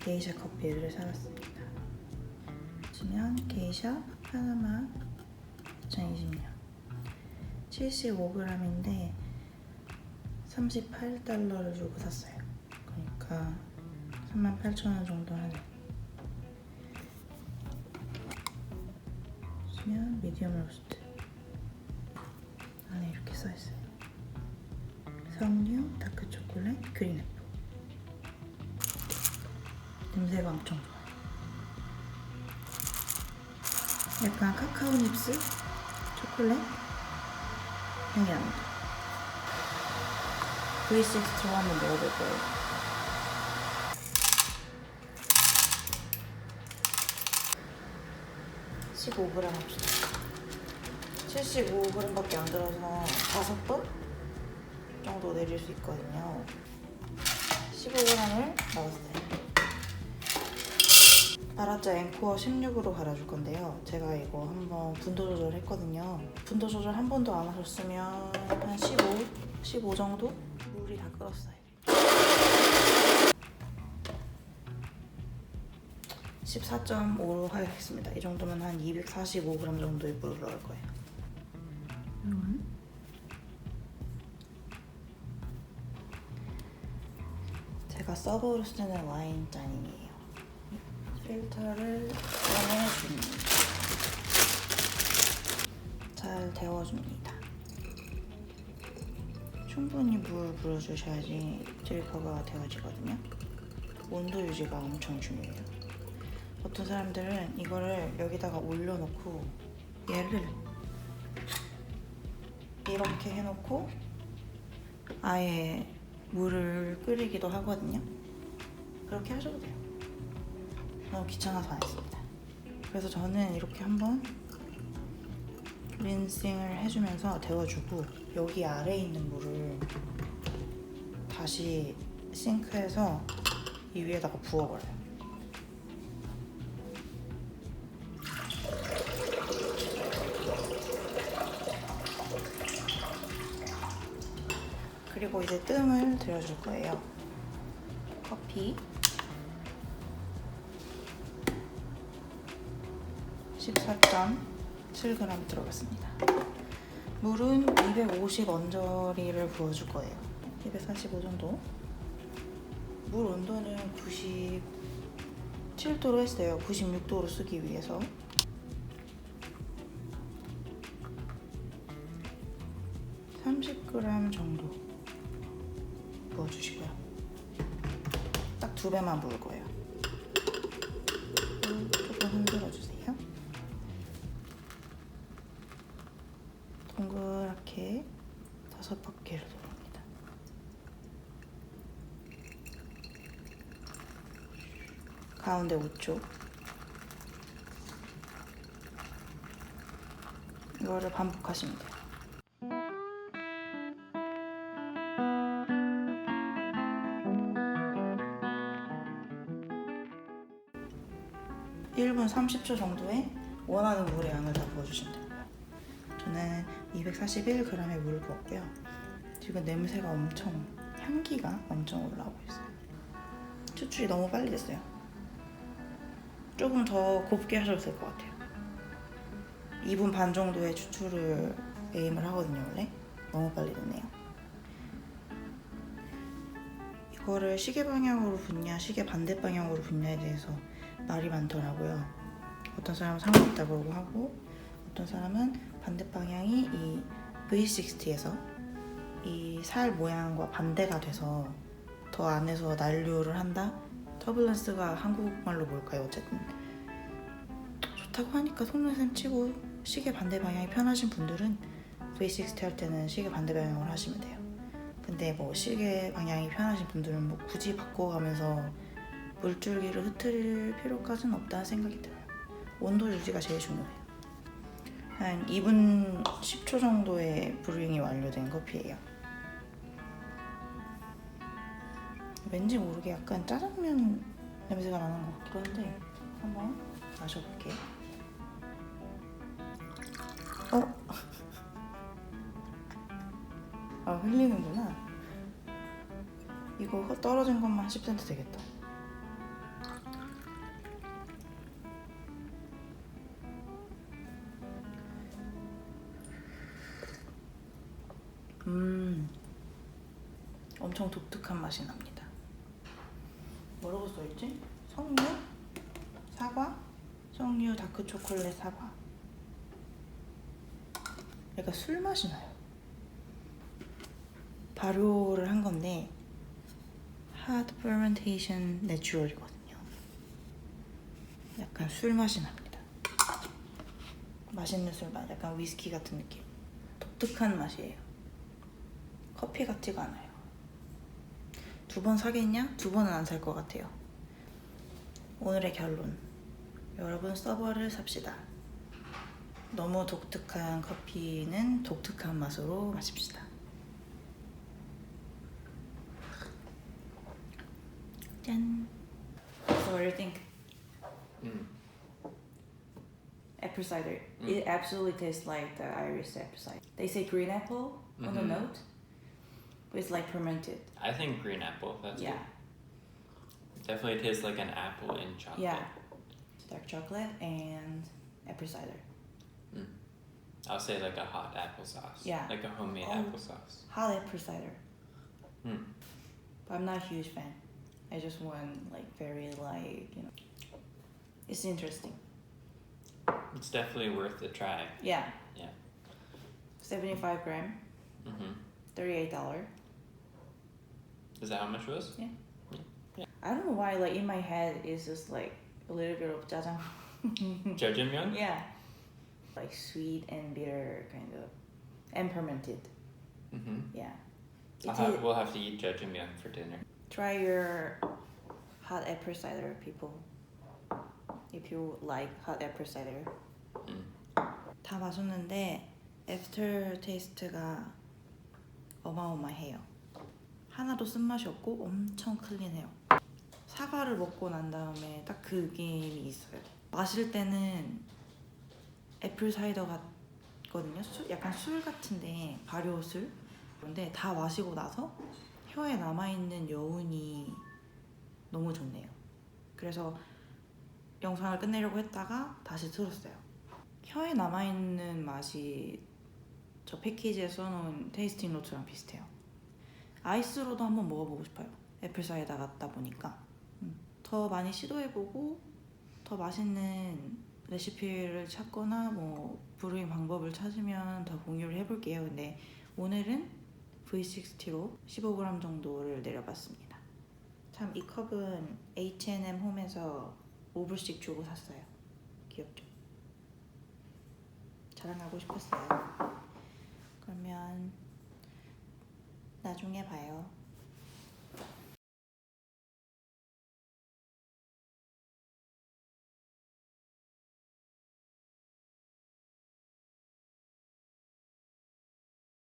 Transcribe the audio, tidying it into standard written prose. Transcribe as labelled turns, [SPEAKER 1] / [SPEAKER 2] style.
[SPEAKER 1] 게이샤 커피를 사봤습니다. 보시면 게이샤 파나마 2020년 75g인데 38달러를 주고 샀어요. 그러니까 38,000원 정도 하네요. 보시면 미디엄 로스트 안에 이렇게 써있어요. 석류, 다크 초콜릿, 그린 애플. 냄새가 엄청 좋아요. 약간 카카오 닙스 초콜릿 향이 납니다. V60로 한번 먹어볼 거예요. (15g) 합시다. 75g밖에 안 들어서 5번 정도 내릴 수 있거든요. 15g을 넣었어요. 나라짜 앵코어 16으로 갈아줄 건데요. 제가 이거 한번 분도 조절했거든요. 분도 조절 한 번도 안 하셨으면 한 15 정도? 물이 다 끓었어요. 14.5로 하겠습니다. 이 정도면 한 245g 정도의 물을 넣을 거예요. 제가 서버로 쓰는 와인 잔이에요. 필터를 꺼내줍니다. 잘 데워줍니다. 충분히 물 불어주셔야지 드리퍼가 데워지거든요. 온도 유지가 엄청 중요해요. 어떤 사람들은 이거를 여기다가 올려놓고 얘를 이렇게 해놓고 아예 물을 끓이기도 하거든요. 그렇게 하셔도 돼요. 너무 귀찮아서 안 했습니다. 그래서 저는 이렇게 한번 린싱을 해주면서 데워주고 여기 아래에 있는 물을 다시 싱크에서 이 위에다가 부어버려요. 그리고 이제 뜸을 들여줄 거예요. 커피 14.7g 들어갔습니다. 물은 250 언저리를 부어줄 거예요. 245 정도. 물 온도는 97도로 했어요. 96도로 쓰기 위해서. (30g) 정도 부어주시고요. 딱 2배만 부을 거예요. 조금 흔들어주세요. 동그랗게 5바퀴를 돌립니다. 가운데 5초. 이거를 반복하시면 돼요. (1분 30초) 정도에 원하는 물의 양을 다 부어주시면 됩니다. 저는 241g의 물을 부었고요. 지금 냄새가 향기가 엄청 올라오고 있어요. 추출이 너무 빨리 됐어요. 조금 더 곱게 하셔도 될 것 같아요. 2분 반 정도의 추출을 에임을 하거든요, 원래. 너무 빨리 됐네요. 이거를 시계 방향으로 붓냐, 시계 반대 방향으로 붓냐에 대해서 말이 많더라고요. 어떤 사람은 상관없다고 그러고 하고, 어떤 사람은 반대 방향이 이 V60에서 이 살 모양과 반대가 돼서 더 안에서 난류를 한다? 터뷸런스가 한국말로 뭘까요? 어쨌든 좋다고 하니까 속는셈 치고 시계 반대 방향이 편하신 분들은 V60 할 때는 시계 반대 방향으로 하시면 돼요. 근데 뭐 시계 방향이 편하신 분들은 뭐 굳이 바꿔가면서 물줄기를 흐트릴 필요까지는 없다는 생각이 들어요. 온도 유지가 제일 중요해요. 한 2분 10초 정도의 브루잉이 완료된 커피예요. 왠지 모르게 약간 짜장면 냄새가 나는 것 같기도 한데 한번 마셔볼게요. 흘리는구나. 이거 떨어진 것만 10cm 되겠다. 엄청 독특한 맛이 납니다. 뭐라고 써있지? 석류, 사과, 석류, 다크 초콜릿, 사과. 약간 술 맛이 나요. 발효를 한 건데 hard fermentation natural이거든요. 약간 술 맛이 납니다. 맛있는 술 맛, 약간 위스키 같은 느낌. 독특한 맛이에요. 커피 같지가 않아요. 2번 사겠냐? 2번은 안 살 것 같아요. 오늘의 결론. 여러분 서버를 삽시다. 너무 독특한 커피는 독특한 맛으로 마십시다. 짠. So what do you think? Apple cider. It absolutely tastes like the Irish apple cider. They say green apple on the note, but it's like fermented.
[SPEAKER 2] I think green apple. That's
[SPEAKER 1] Yeah.
[SPEAKER 2] good. Definitely tastes like an apple in chocolate.
[SPEAKER 1] Yeah. Dark chocolate and apple cider.
[SPEAKER 2] I'll say like a hot applesauce.
[SPEAKER 1] Yeah.
[SPEAKER 2] Like a homemade
[SPEAKER 1] Oh.
[SPEAKER 2] applesauce.
[SPEAKER 1] Hot apple cider.
[SPEAKER 2] Mm.
[SPEAKER 1] But I'm not a huge fan. I just want like very like, you know. It's interesting.
[SPEAKER 2] It's definitely worth a try.
[SPEAKER 1] Yeah.
[SPEAKER 2] Yeah.
[SPEAKER 1] 75 gram, $38.
[SPEAKER 2] Is that how much it was?
[SPEAKER 1] I don't know why, like in my head, it's just like a little bit of jajang.
[SPEAKER 2] Jjajangmyeon?
[SPEAKER 1] Yeah. Like sweet and bitter kind of. And fermented. Yeah.
[SPEAKER 2] We'll have to eat jjajangmyeon for dinner.
[SPEAKER 1] Try your hot apple cider, people. If you like hot apple cider. 다 마셨는데 애프터 테이스트가 어마어마해요. 하나도 쓴맛이 없고 엄청 클린해요. 사과를 먹고 난 다음에 딱 그 느낌이 있어요. 마실 때는 애플 사이더 같거든요. 약간 술 같은데 발효술. 그런데 다 마시고 나서 혀에 남아있는 여운이 너무 좋네요. 그래서 영상을 끝내려고 했다가 다시 틀었어요. 혀에 남아있는 맛이 저 패키지에 써놓은 테이스팅 노트랑 비슷해요. 아이스로도 한번 먹어보고 싶어요. 애플 사이다 같다 보니까. 더 많이 시도해보고 더 맛있는 레시피를 찾거나 뭐 브루잉 방법을 찾으면 더 공유를 해볼게요. 근데 오늘은 V60로 15g 정도를 내려봤습니다. 참 이 컵은 H&M 홈에서 5불씩 주고 샀어요. 귀엽죠? 자랑하고 싶었어요. 그러면 나중에 봐요.